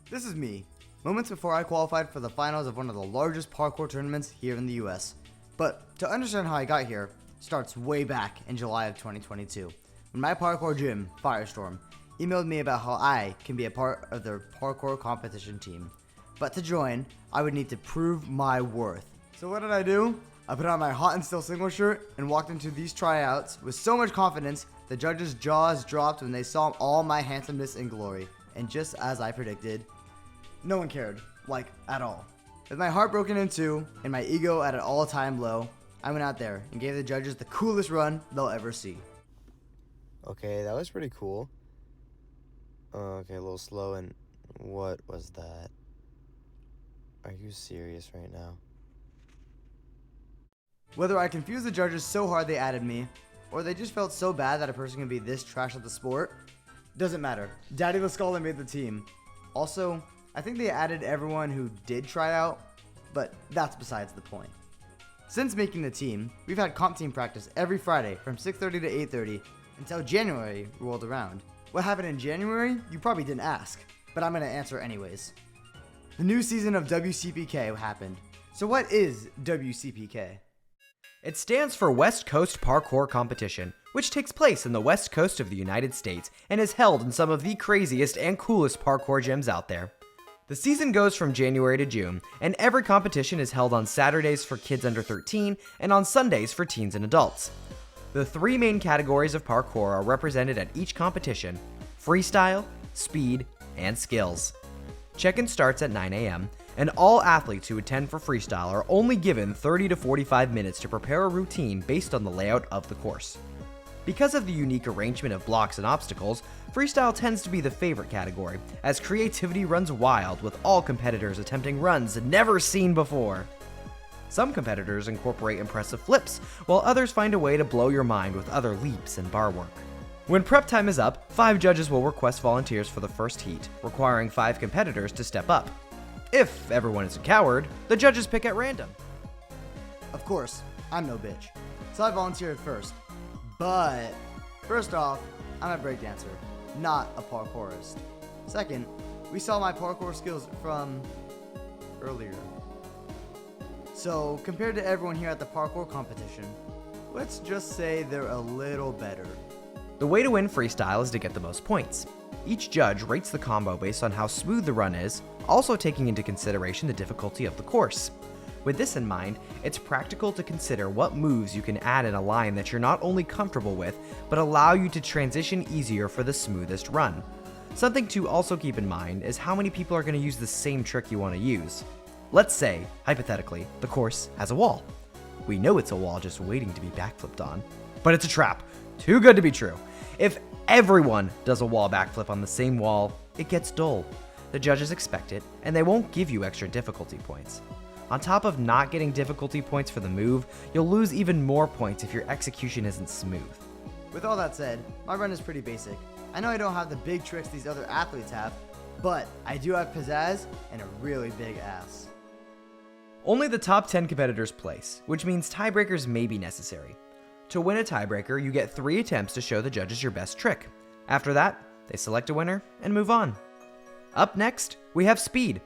This is me, moments before I qualified for the finals of one of the largest parkour tournaments here in the US. But to understand how I got here starts way back in July of 2022, when my parkour gym, Firestorm, emailed me about how I can be a part of their parkour competition team. But to join, I would need to prove my worth. So what did I do? I put on my Hot and Still single shirt and walked into these tryouts with so much confidence, the judges' jaws dropped when they saw all my handsomeness and glory. And just as I predicted, no one cared, like, at all. With my heart broken in two and my ego at an all-time low, I went out there and gave the judges the coolest run they'll ever see. Okay, that was pretty cool. Okay, a little slow, and what was that? Are you serious right now? Whether I confused the judges so hard they added me, or they just felt so bad that a person can be this trash at the sport, doesn't matter. Daddy LaScala made the team. Also, I think they added everyone who did try out, but that's besides the point. Since making the team, we've had comp team practice every Friday from 6:30 to 8:30 until January rolled around. What happened in January? You probably didn't ask, but I'm gonna answer anyways. The new season of WCPK happened. So what is WCPK? It stands for West Coast Parkour Competition, which takes place in the west coast of the United States and is held in some of the craziest and coolest parkour gyms out there. The season goes from January to June, and every competition is held on Saturdays for kids under 13 and on Sundays for teens and adults. The three main categories of parkour are represented at each competition: freestyle, speed, and skills. Check-in starts at 9 a.m., and all athletes who attend for freestyle are only given 30 to 45 minutes to prepare a routine based on the layout of the course. Because of the unique arrangement of blocks and obstacles, freestyle tends to be the favorite category, as creativity runs wild with all competitors attempting runs never seen before. Some competitors incorporate impressive flips, while others find a way to blow your mind with other leaps and bar work. When prep time is up, 5 judges will request volunteers for the first heat, requiring 5 competitors to step up. If everyone is a coward, the judges pick at random. Of course, I'm no bitch, so I volunteered first. But first off, I'm a breakdancer, not a parkourist. Second, we saw my parkour skills from earlier. So compared to everyone here at the parkour competition, let's just say they're a little better. The way to win freestyle is to get the most points. Each judge rates the combo based on how smooth the run is, also taking into consideration the difficulty of the course. With this in mind, it's practical to consider what moves you can add in a line that you're not only comfortable with, but allow you to transition easier for the smoothest run. Something to also keep in mind is how many people are going to use the same trick you want to use. Let's say, hypothetically, the course has a wall. We know it's a wall just waiting to be backflipped on. But it's a trap. Too good to be true. If everyone does a wall backflip on the same wall, it gets dull. The judges expect it, and they won't give you extra difficulty points. On top of not getting difficulty points for the move, you'll lose even more points if your execution isn't smooth. With all that said, my run is pretty basic. I know I don't have the big tricks these other athletes have, but I do have pizzazz and a really big ass. Only the top 10 competitors place, which means tiebreakers may be necessary. To win a tiebreaker, you get 3 attempts to show the judges your best trick. After that, they select a winner and move on. Up next, we have speed.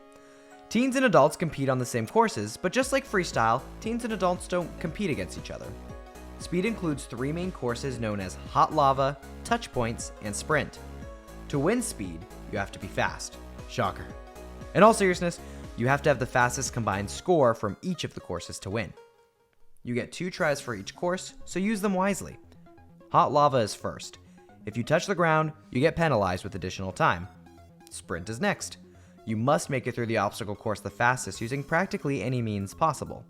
Teens and adults compete on the same courses, but just like freestyle, teens and adults don't compete against each other. Speed includes 3 main courses known as hot lava, touch points, and sprint. To win speed, you have to be fast. Shocker. In all seriousness, you have to have the fastest combined score from each of the courses to win. You get 2 tries for each course, so use them wisely. Hot lava is first. If you touch the ground, you get penalized with additional time. Sprint is next. You must make it through the obstacle course the fastest using practically any means possible.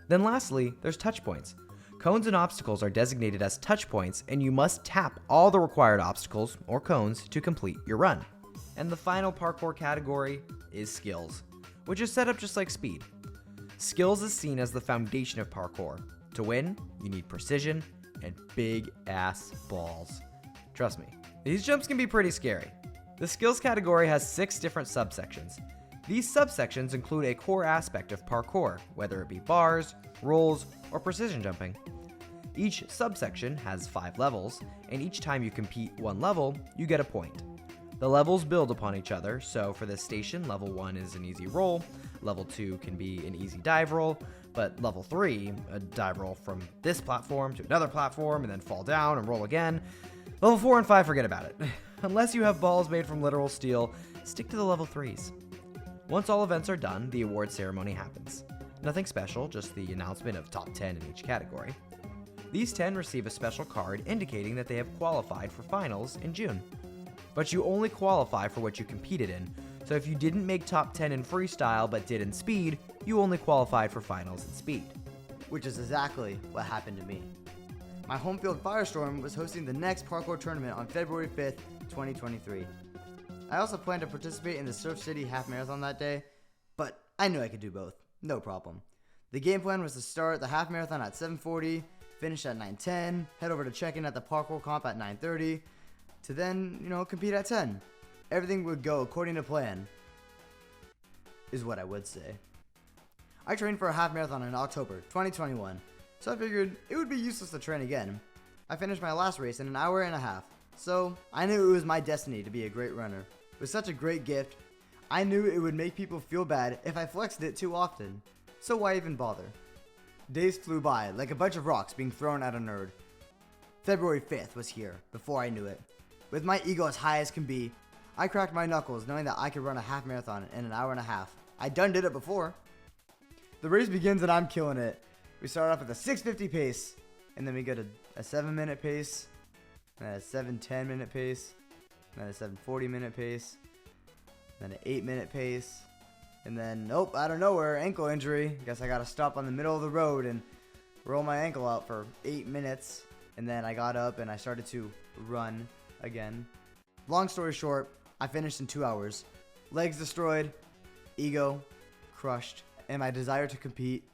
Then lastly, there's touch points. Cones and obstacles are designated as touch points, and you must tap all the required obstacles or cones to complete your run. And the final parkour category is skills, which is set up just like speed. Skills is seen as the foundation of parkour. To win, you need precision and big ass balls. Trust me, these jumps can be pretty scary. The skills category has 6 different subsections. These subsections include a core aspect of parkour, whether it be bars, rolls, or precision jumping. Each subsection has 5 levels, and each time you compete one level, you get a point. The levels build upon each other, so for this station, level 1 is an easy roll, level 2 can be an easy dive roll, but level 3, a dive roll from this platform to another platform and then fall down and roll again. Level 4 and 5, forget about it. Unless you have balls made from literal steel, stick to the level 3s. Once all events are done, the award ceremony happens. Nothing special, just the announcement of top 10 in each category. These 10 receive a special card indicating that they have qualified for finals in June. But you only qualify for what you competed in, so if you didn't make top 10 in freestyle but did in speed, you only qualified for finals in speed. Which is exactly what happened to me. My home field Firestorm was hosting the next parkour tournament on February 5th, 2023. I also planned to participate in the Surf City Half Marathon that day, but I knew I could do both, no problem. The game plan was to start the half marathon at 7:40, finish at 9:10, head over to check-in at the parkour comp at 9:30, to then, compete at 10. Everything would go according to plan, is what I would say. I trained for a half marathon in October 2021, so I figured it would be useless to train again. I finished my last race in an hour and a half, so I knew it was my destiny to be a great runner. With such a great gift, I knew it would make people feel bad if I flexed it too often, so why even bother? Days flew by like a bunch of rocks being thrown at a nerd. February 5th was here before I knew it. With my ego as high as can be, I cracked my knuckles knowing that I could run a half marathon in an hour and a half. I done did it before. The race begins and I'm killing it. We start off with a 6:50 pace, and then we go to a 7-minute pace, and then a 7:10 minute pace, and then a 7:40 minute pace, then an 8-minute pace, and then nope, out of nowhere, ankle injury. Guess I gotta stop on the middle of the road and roll my ankle out for 8 minutes, and then I got up and I started to run again. Long story short, I finished in 2 hours. Legs destroyed, ego crushed, and my desire to compete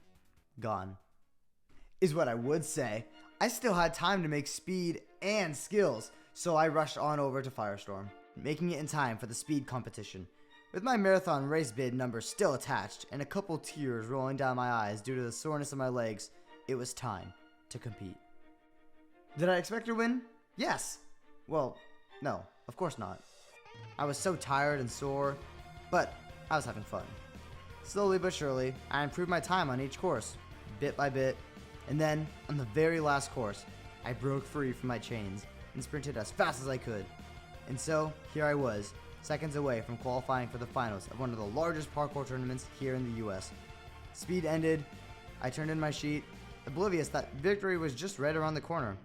gone. Is what I would say. I still had time to make speed and skills, so I rushed on over to Firestorm, making it in time for the speed competition. With my marathon race bid number still attached and a couple tears rolling down my eyes due to the soreness of my legs, it was time to compete. Did I expect to win? Yes. Well, no, of course not. I was so tired and sore, but I was having fun. Slowly but surely, I improved my time on each course, bit by bit, and then, on the very last course, I broke free from my chains and sprinted as fast as I could. And so, here I was, seconds away from qualifying for the finals of one of the largest parkour tournaments here in the US. Speed ended, I turned in my sheet, oblivious that victory was just right around the corner.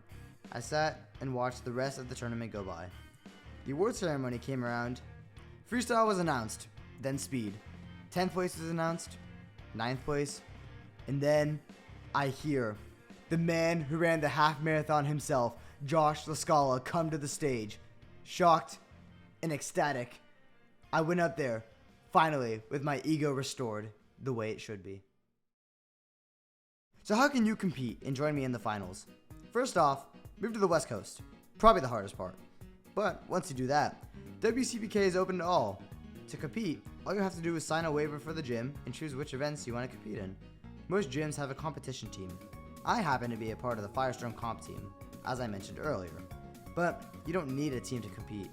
I sat and watched the rest of the tournament go by. The award ceremony came around. Freestyle was announced, then speed. 10th place was announced, 9th place, and then I hear the man who ran the half marathon himself, Josh LaScala, come to the stage. Shocked and ecstatic, I went up there, finally, with my ego restored the way it should be. So how can you compete and join me in the finals? First off, move to the West Coast. Probably the hardest part. But once you do that, WCPK is open to all. To compete, all you have to do is sign a waiver for the gym and choose which events you want to compete in. Most gyms have a competition team. I happen to be a part of the Firestorm comp team, as I mentioned earlier. But you don't need a team to compete.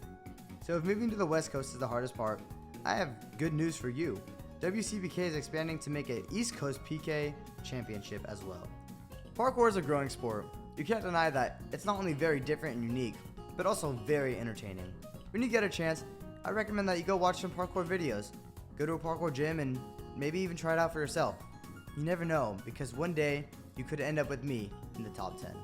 So if moving to the West Coast is the hardest part, I have good news for you. WCPK is expanding to make an East Coast PK championship as well. Parkour is a growing sport. You can't deny that it's not only very different and unique, but also very entertaining. When you get a chance, I recommend that you go watch some parkour videos, go to a parkour gym, and maybe even try it out for yourself. You never know, because one day you could end up with me in the top 10.